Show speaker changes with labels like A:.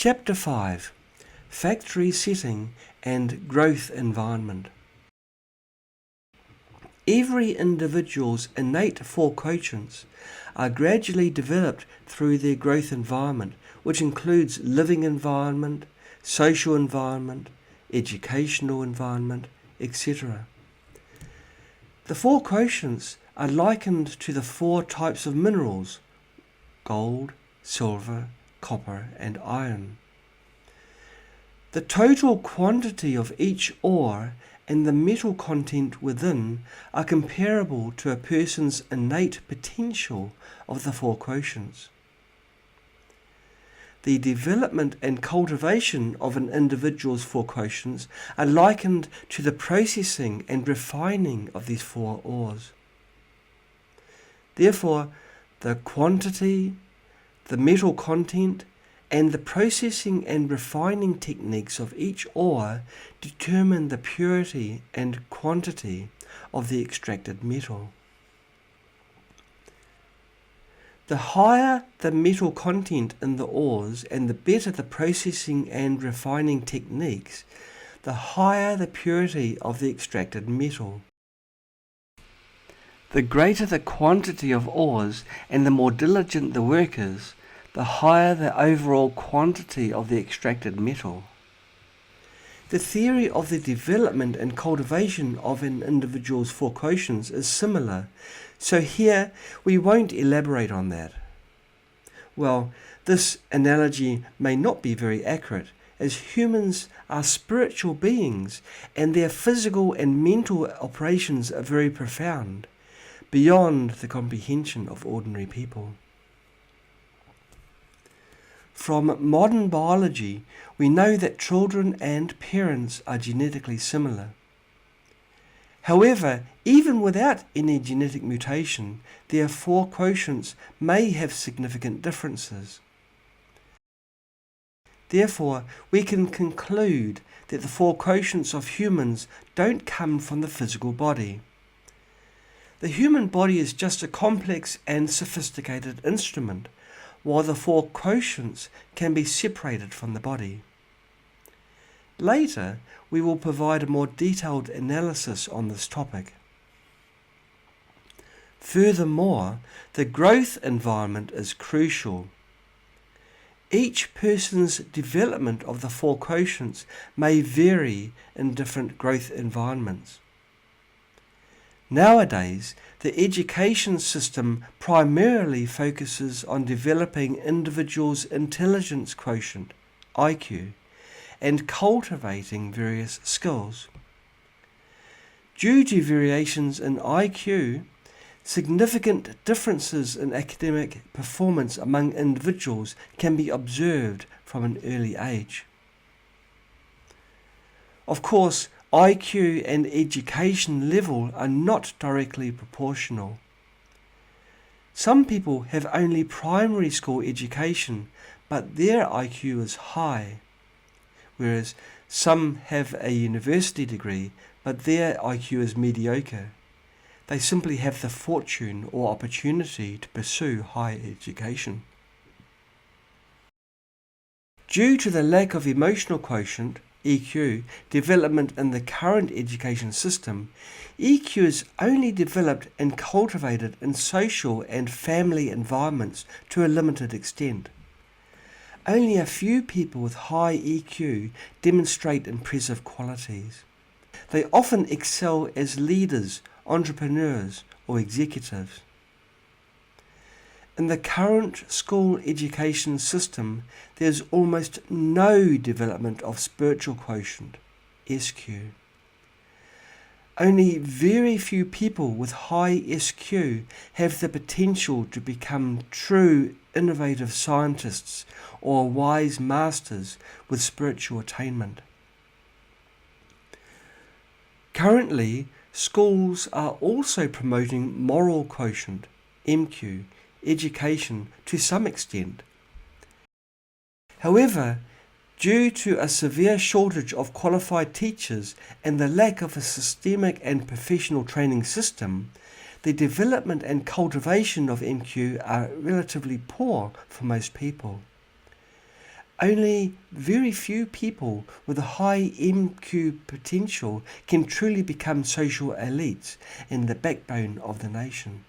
A: Chapter 5. Factory Setting and Growth Environment. Every individual's innate four quotients are gradually developed through their growth environment, which includes living environment, social environment, educational environment, etc. The four quotients are likened to the four types of minerals: gold, silver, copper, and iron. The total quantity of each ore and the metal content within are comparable to a person's innate potential of the four quotients. The development and cultivation of an individual's four quotients are likened to the processing and refining of these four ores. Therefore, the quantity, the metal content, and the processing and refining techniques of each ore determine the purity and quantity of the extracted metal. The higher the metal content in the ores and the better the processing and refining techniques, the higher the purity of the extracted metal. The greater the quantity of ores and the more diligent the workers, the higher the overall quantity of the extracted metal. The theory of the development and cultivation of an individual's four quotients is similar, so here we won't elaborate on that. Well, this analogy may not be very accurate, as humans are spiritual beings and their physical and mental operations are very profound, beyond the comprehension of ordinary people. From modern biology, we know that children and parents are genetically similar. However, even without any genetic mutation, their four quotients may have significant differences. Therefore, we can conclude that the four quotients of humans don't come from the physical body. The human body is just a complex and sophisticated instrument, while the four quotients can be separated from the body. Later, we will provide a more detailed analysis on this topic. Furthermore, the growth environment is crucial. Each person's development of the four quotients may vary in different growth environments. Nowadays, the education system primarily focuses on developing individuals' intelligence quotient, IQ, and cultivating various skills. Due to variations in IQ, significant differences in academic performance among individuals can be observed from an early age. Of course, IQ and education level are not directly proportional. Some people have only primary school education, but their IQ is high, whereas some have a university degree, but their IQ is mediocre. They simply have the fortune or opportunity to pursue higher education. Due to the lack of emotional quotient, EQ, development in the current education system, EQ is only developed and cultivated in social and family environments to a limited extent. Only a few people with high EQ demonstrate impressive qualities. They often excel as leaders, entrepreneurs, or executives. In the current school education system, there is almost no development of spiritual quotient, SQ. Only very few people with high SQ have the potential to become true innovative scientists or wise masters with spiritual attainment. Currently, schools are also promoting moral quotient, MQ, education to some extent. However, due to a severe shortage of qualified teachers and the lack of a systemic and professional training system, the development and cultivation of MQ are relatively poor for most people. Only very few people with a high MQ potential can truly become social elites and the backbone of the nation.